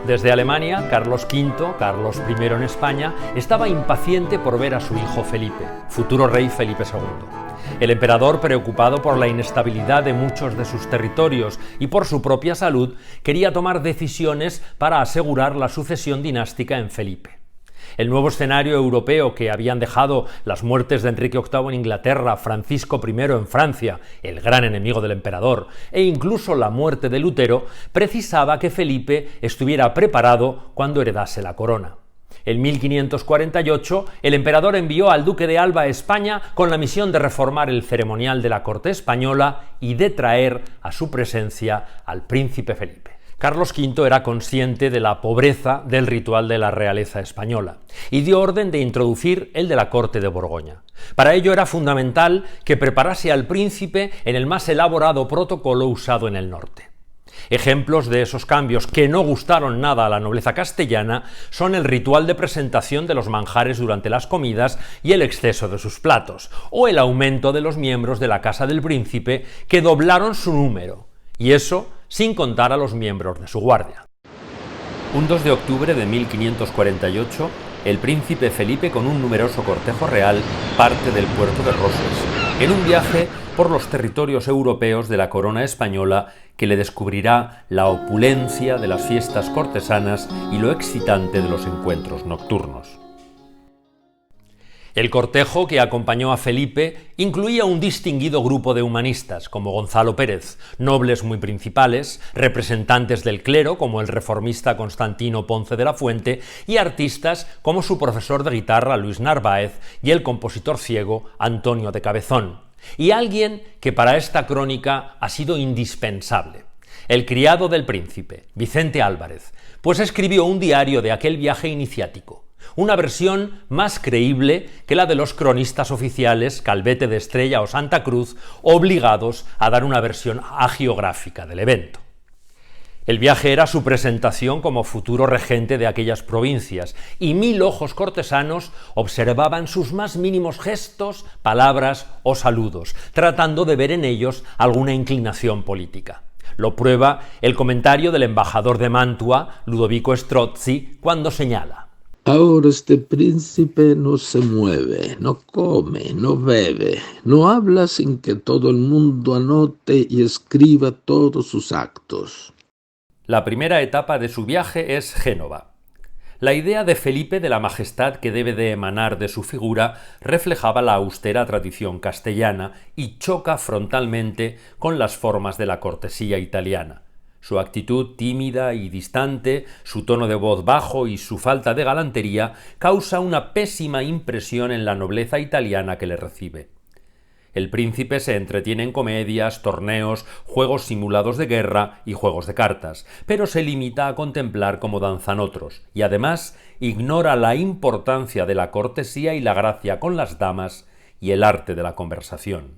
Desde Alemania, Carlos V, Carlos I en España, estaba impaciente por ver a su hijo Felipe, futuro rey Felipe II. El emperador, preocupado por la inestabilidad de muchos de sus territorios y por su propia salud, quería tomar decisiones para asegurar la sucesión dinástica en Felipe. El nuevo escenario europeo que habían dejado las muertes de Enrique VIII en Inglaterra, Francisco I en Francia, el gran enemigo del emperador, e incluso la muerte de Lutero, precisaba que Felipe estuviera preparado cuando heredase la corona. En 1548, el emperador envió al duque de Alba a España con la misión de reformar el ceremonial de la corte española y de traer a su presencia al príncipe Felipe. Carlos V era consciente de la pobreza del ritual de la realeza española y dio orden de introducir el de la corte de Borgoña. Para ello era fundamental que preparase al príncipe en el más elaborado protocolo usado en el norte. Ejemplos de esos cambios que no gustaron nada a la nobleza castellana son el ritual de presentación de los manjares durante las comidas y el exceso de sus platos, o el aumento de los miembros de la casa del príncipe que doblaron su número, y eso sin contar a los miembros de su guardia. Un 2 de octubre de 1548, el príncipe Felipe con un numeroso cortejo real parte del puerto de Roses, en un viaje por los territorios europeos de la corona española que le descubrirá la opulencia de las fiestas cortesanas y lo excitante de los encuentros nocturnos. El cortejo que acompañó a Felipe incluía un distinguido grupo de humanistas, como Gonzalo Pérez, nobles muy principales, representantes del clero, como el reformista Constantino Ponce de la Fuente, y artistas como su profesor de guitarra Luis Narváez y el compositor ciego Antonio de Cabezón. Y alguien que para esta crónica ha sido indispensable, el criado del príncipe, Vicente Álvarez, pues escribió un diario de aquel viaje iniciático, una versión más creíble que la de los cronistas oficiales Calvete de Estrella o Santa Cruz, obligados a dar una versión hagiográfica del evento. El viaje era su presentación como futuro regente de aquellas provincias, y 1000 ojos cortesanos observaban sus más mínimos gestos, palabras o saludos, tratando de ver en ellos alguna inclinación política. Lo prueba el comentario del embajador de Mantua, Ludovico Strozzi, cuando señala: ahora este príncipe no se mueve, no come, no bebe, no habla sin que todo el mundo anote y escriba todos sus actos. La primera etapa de su viaje es Génova. La idea de Felipe de la majestad que debe de emanar de su figura reflejaba la austera tradición castellana y choca frontalmente con las formas de la cortesía italiana. Su actitud tímida y distante, su tono de voz bajo y su falta de galantería causa una pésima impresión en la nobleza italiana que le recibe. El príncipe se entretiene en comedias, torneos, juegos simulados de guerra y juegos de cartas, pero se limita a contemplar cómo danzan otros, y además ignora la importancia de la cortesía y la gracia con las damas y el arte de la conversación.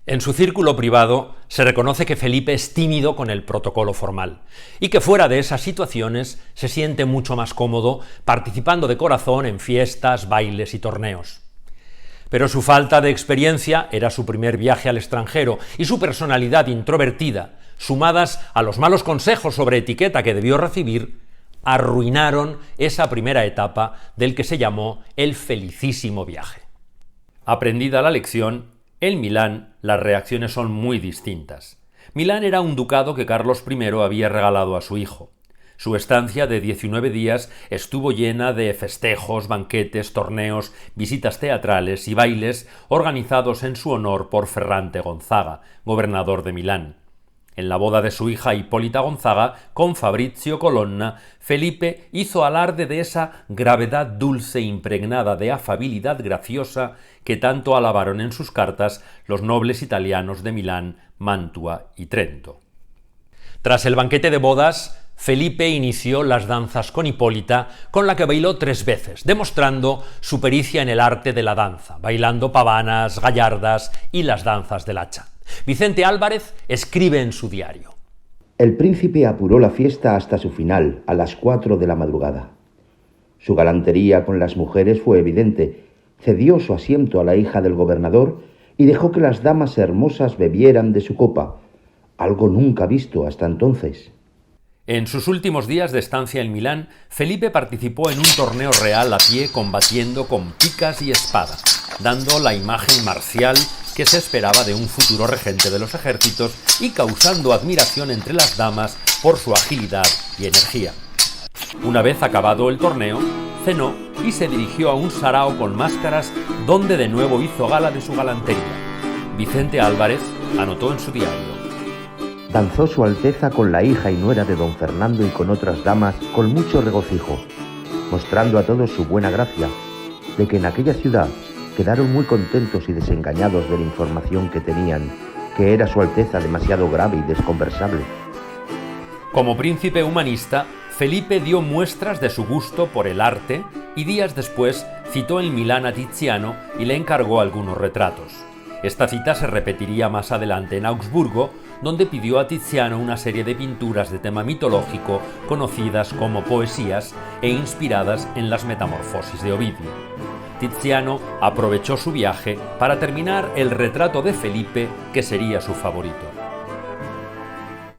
En su círculo privado se reconoce que Felipe es tímido con el protocolo formal y que fuera de esas situaciones se siente mucho más cómodo participando de corazón en fiestas, bailes y torneos. Pero su falta de experiencia era su primer viaje al extranjero y su personalidad introvertida, sumadas a los malos consejos sobre etiqueta que debió recibir, arruinaron esa primera etapa del que se llamó el felicísimo viaje. Aprendida la lección, en Milán las reacciones son muy distintas. Milán era un ducado que Carlos I había regalado a su hijo. Su estancia de 19 días estuvo llena de festejos, banquetes, torneos, visitas teatrales y bailes organizados en su honor por Ferrante Gonzaga, gobernador de Milán. En la boda de su hija Hipólita Gonzaga con Fabrizio Colonna, Felipe hizo alarde de esa gravedad dulce impregnada de afabilidad graciosa que tanto alabaron en sus cartas los nobles italianos de Milán, Mantua y Trento. Tras el banquete de bodas, Felipe inició las danzas con Hipólita, con la que bailó 3 veces, demostrando su pericia en el arte de la danza, bailando pavanas, gallardas y las danzas del hacha. Vicente Álvarez escribe en su diario: el príncipe apuró la fiesta hasta su final, a las 4 de la madrugada. Su galantería con las mujeres fue evidente, cedió su asiento a la hija del gobernador y dejó que las damas hermosas bebieran de su copa, algo nunca visto hasta entonces. En sus últimos días de estancia en Milán, Felipe participó en un torneo real a pie combatiendo con picas y espada, dando la imagen marcial que se esperaba de un futuro regente de los ejércitos y causando admiración entre las damas por su agilidad y energía. Una vez acabado el torneo, cenó y se dirigió a un sarao con máscaras donde de nuevo hizo gala de su galantería. Vicente Álvarez anotó en su diario: danzó Su Alteza con la hija y nuera de don Fernando y con otras damas con mucho regocijo, mostrando a todos su buena gracia, de que en aquella ciudad quedaron muy contentos y desengañados de la información que tenían, que era Su Alteza demasiado grave y desconversable. Como príncipe humanista, Felipe dio muestras de su gusto por el arte y días después citó en Milán a Tiziano y le encargó algunos retratos. Esta cita se repetiría más adelante en Augsburgo, donde pidió a Tiziano una serie de pinturas de tema mitológico conocidas como poesías e inspiradas en las Metamorfosis de Ovidio. Tiziano aprovechó su viaje para terminar el retrato de Felipe, que sería su favorito.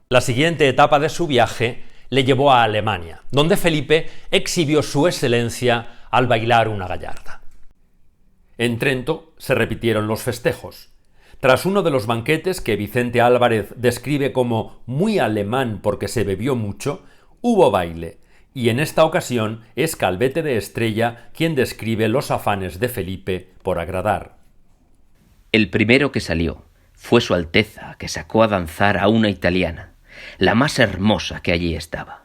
La siguiente etapa de su viaje le llevó a Alemania, donde Felipe exhibió su excelencia al bailar una gallarda. En Trento se repitieron los festejos. Tras uno de los banquetes que Vicente Álvarez describe como muy alemán porque se bebió mucho, hubo baile, y en esta ocasión es Calvete de Estrella quien describe los afanes de Felipe por agradar. El primero que salió fue Su Alteza, que sacó a danzar a una italiana, la más hermosa que allí estaba.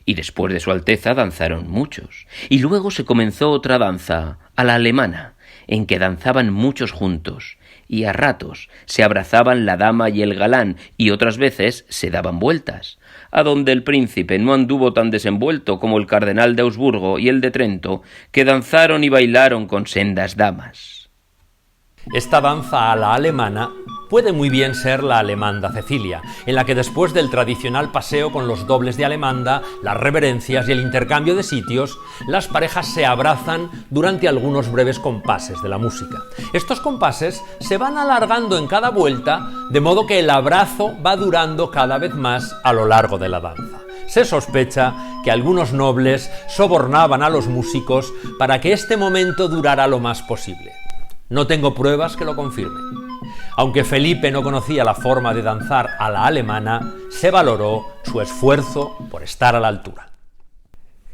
Y después de Su Alteza danzaron muchos, y luego se comenzó otra danza, a la alemana, en que danzaban muchos juntos, y a ratos se abrazaban la dama y el galán, y otras veces se daban vueltas, a donde el príncipe no anduvo tan desenvuelto como el cardenal de Augsburgo y el de Trento, que danzaron y bailaron con sendas damas. Esta danza a la alemana puede muy bien ser la alemanda Cecilia, en la que después del tradicional paseo con los dobles de alemanda, las reverencias y el intercambio de sitios, las parejas se abrazan durante algunos breves compases de la música. Estos compases se van alargando en cada vuelta, de modo que el abrazo va durando cada vez más a lo largo de la danza. Se sospecha que algunos nobles sobornaban a los músicos para que este momento durara lo más posible. No tengo pruebas que lo confirmen. Aunque Felipe no conocía la forma de danzar a la alemana, se valoró su esfuerzo por estar a la altura.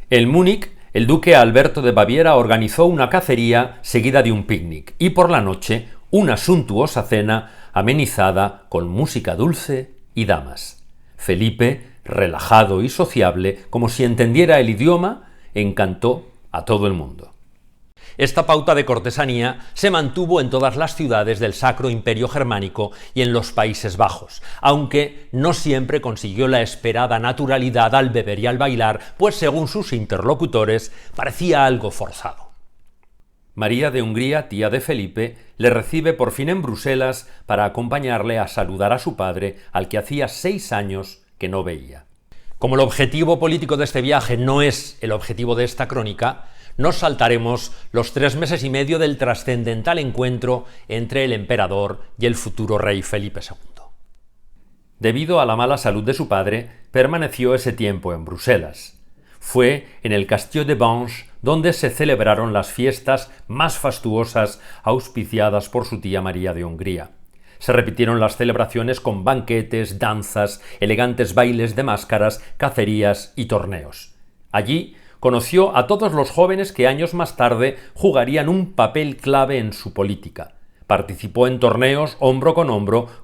En Múnich, el duque Alberto de Baviera organizó una cacería seguida de un picnic y por la noche una suntuosa cena amenizada con música dulce y damas. Felipe, relajado y sociable, como si entendiera el idioma, encantó a todo el mundo. Esta pauta de cortesanía se mantuvo en todas las ciudades del Sacro Imperio Germánico y en los Países Bajos, aunque no siempre consiguió la esperada naturalidad al beber y al bailar, pues según sus interlocutores parecía algo forzado. María de Hungría, tía de Felipe, le recibe por fin en Bruselas para acompañarle a saludar a su padre, al que hacía 6 años que no veía. Como el objetivo político de este viaje no es el objetivo de esta crónica, nos saltaremos los 3 meses y medio del trascendental encuentro entre el emperador y el futuro rey Felipe II. Debido a la mala salud de su padre, permaneció ese tiempo en Bruselas. Fue en el Castillo de Bange donde se celebraron las fiestas más fastuosas auspiciadas por su tía María de Hungría. Se repitieron las celebraciones con banquetes, danzas, elegantes bailes de máscaras, cacerías y torneos. Allí conoció a todos los jóvenes que años más tarde jugarían un papel clave en su política. Participó en torneos hombro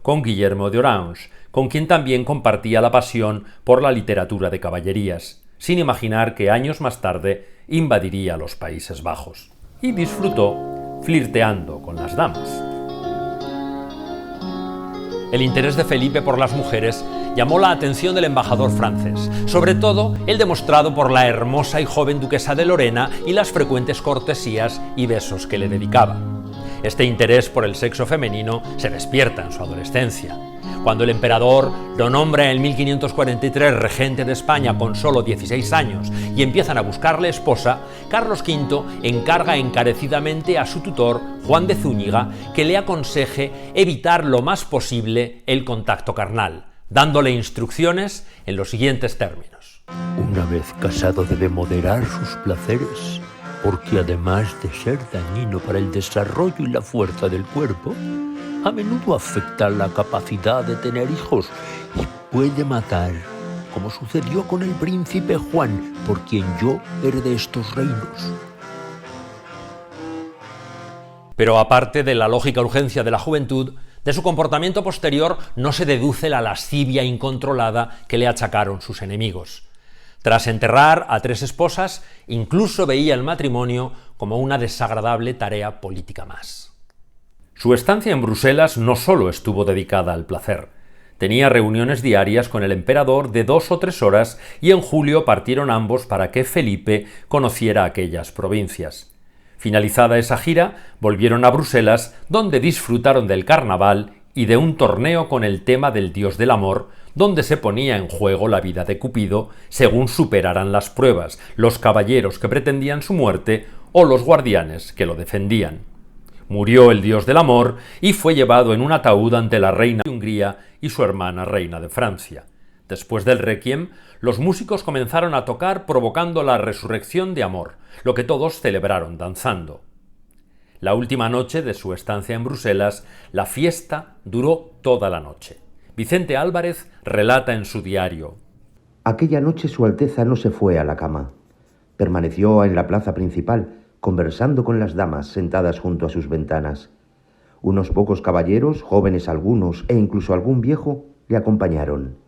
con Guillermo de Orange, con quien también compartía la pasión por la literatura de caballerías, sin imaginar que años más tarde invadiría los Países Bajos. Y disfrutó flirteando con las damas. El interés de Felipe por las mujeres llamó la atención del embajador francés, sobre todo el demostrado por la hermosa y joven duquesa de Lorena y las frecuentes cortesías y besos que le dedicaba. Este interés por el sexo femenino se despierta en su adolescencia. Cuando el emperador lo nombra en 1543 regente de España con solo 16 años y empiezan a buscarle esposa, Carlos V encarga encarecidamente a su tutor, Juan de Zúñiga, que le aconseje evitar lo más posible el contacto carnal, dándole instrucciones en los siguientes términos. Una vez casado debe moderar sus placeres, porque además de ser dañino para el desarrollo y la fuerza del cuerpo, a menudo afecta la capacidad de tener hijos y puede matar, como sucedió con el príncipe Juan, por quien yo heredé estos reinos. Pero aparte de la lógica urgencia de la juventud, de su comportamiento posterior no se deduce la lascivia incontrolada que le achacaron sus enemigos. Tras enterrar a 3 esposas, incluso veía el matrimonio como una desagradable tarea política más. Su estancia en Bruselas no solo estuvo dedicada al placer. Tenía reuniones diarias con el emperador de 2 o 3 horas y en julio partieron ambos para que Felipe conociera aquellas provincias. Finalizada esa gira, volvieron a Bruselas, donde disfrutaron del carnaval y de un torneo con el tema del dios del amor, donde se ponía en juego la vida de Cupido según superaran las pruebas, los caballeros que pretendían su muerte o los guardianes que lo defendían. Murió el dios del amor y fue llevado en un ataúd ante la reina de Hungría y su hermana reina de Francia. Después del requiem, los músicos comenzaron a tocar provocando la resurrección de amor, lo que todos celebraron danzando. La última noche de su estancia en Bruselas, la fiesta duró toda la noche. Vicente Álvarez relata en su diario: Aquella noche Su Alteza no se fue a la cama. Permaneció en la plaza principal, conversando con las damas sentadas junto a sus ventanas. Unos pocos caballeros, jóvenes algunos e incluso algún viejo, le acompañaron.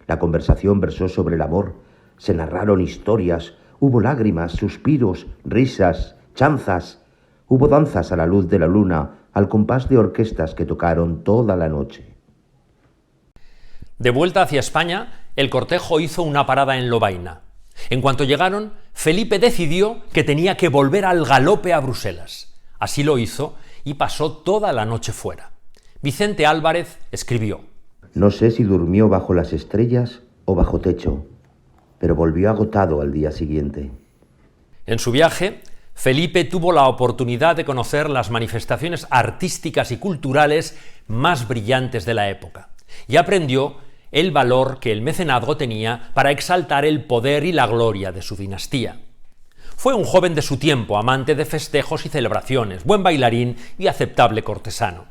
La conversación versó sobre el amor, se narraron historias, hubo lágrimas, suspiros, risas, chanzas, hubo danzas a la luz de la luna, al compás de orquestas que tocaron toda la noche. De vuelta hacia España, el cortejo hizo una parada en Lovaina. En cuanto llegaron, Felipe decidió que tenía que volver al galope a Bruselas. Así lo hizo y pasó toda la noche fuera. Vicente Álvarez escribió: No sé si durmió bajo las estrellas o bajo techo, pero volvió agotado al día siguiente. En su viaje, Felipe tuvo la oportunidad de conocer las manifestaciones artísticas y culturales más brillantes de la época y aprendió el valor que el mecenazgo tenía para exaltar el poder y la gloria de su dinastía. Fue un joven de su tiempo, amante de festejos y celebraciones, buen bailarín y aceptable cortesano.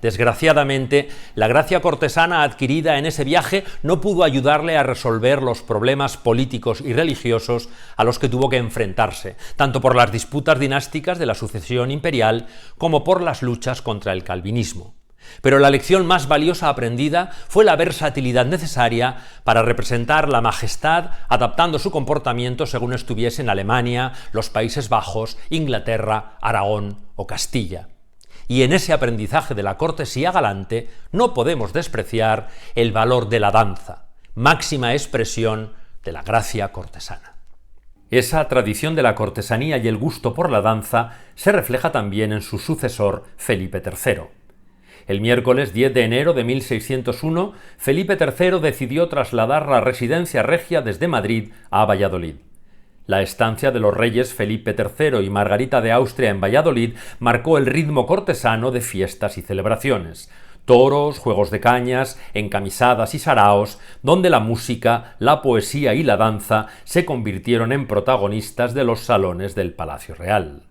Desgraciadamente, la gracia cortesana adquirida en ese viaje no pudo ayudarle a resolver los problemas políticos y religiosos a los que tuvo que enfrentarse, tanto por las disputas dinásticas de la sucesión imperial como por las luchas contra el calvinismo. Pero la lección más valiosa aprendida fue la versatilidad necesaria para representar la majestad adaptando su comportamiento según estuviese en Alemania, los Países Bajos, Inglaterra, Aragón o Castilla. Y en ese aprendizaje de la cortesía galante no podemos despreciar el valor de la danza, máxima expresión de la gracia cortesana. Esa tradición de la cortesanía y el gusto por la danza se refleja también en su sucesor Felipe III. El miércoles 10 de enero de 1601, Felipe III decidió trasladar la residencia regia desde Madrid a Valladolid. La estancia de los reyes Felipe III y Margarita de Austria en Valladolid marcó el ritmo cortesano de fiestas y celebraciones. Toros, juegos de cañas, encamisadas y saraos, donde la música, la poesía y la danza se convirtieron en protagonistas de los salones del Palacio Real.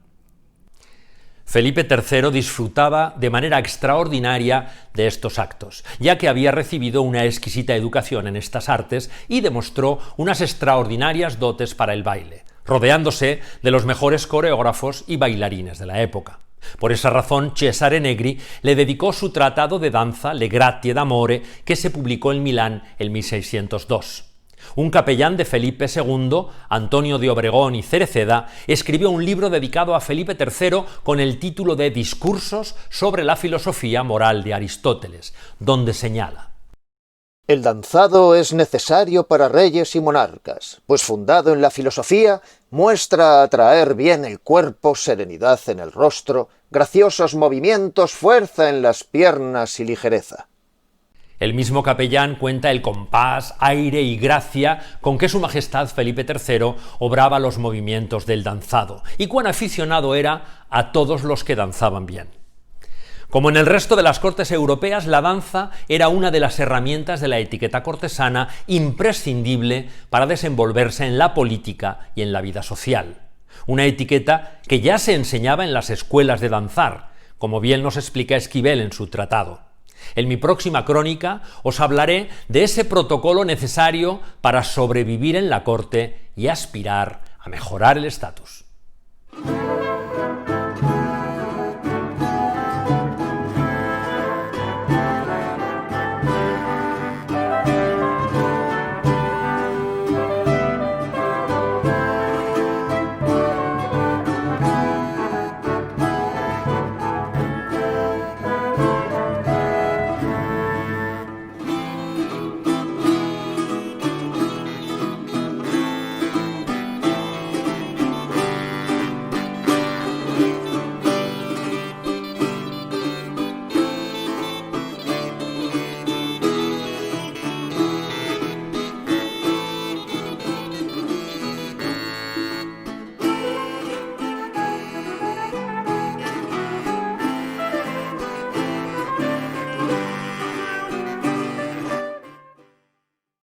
Felipe III disfrutaba de manera extraordinaria de estos actos, ya que había recibido una exquisita educación en estas artes y demostró unas extraordinarias dotes para el baile, rodeándose de los mejores coreógrafos y bailarines de la época. Por esa razón, Cesare Negri le dedicó su tratado de danza Le Grazie d'Amore, que se publicó en Milán en 1602. Un capellán de Felipe II, Antonio de Obregón y Cereceda, escribió un libro dedicado a Felipe III con el título de Discursos sobre la filosofía moral de Aristóteles, donde señala: El danzado es necesario para reyes y monarcas, pues fundado en la filosofía, muestra atraer bien el cuerpo, serenidad en el rostro, graciosos movimientos, fuerza en las piernas y ligereza. El mismo capellán cuenta el compás, aire y gracia con que su majestad Felipe III obraba los movimientos del danzado y cuán aficionado era a todos los que danzaban bien. Como en el resto de las cortes europeas, la danza era una de las herramientas de la etiqueta cortesana imprescindible para desenvolverse en la política y en la vida social. Una etiqueta que ya se enseñaba en las escuelas de danzar, como bien nos explica Esquivel en su tratado. En mi próxima crónica os hablaré de ese protocolo necesario para sobrevivir en la corte y aspirar a mejorar el estatus.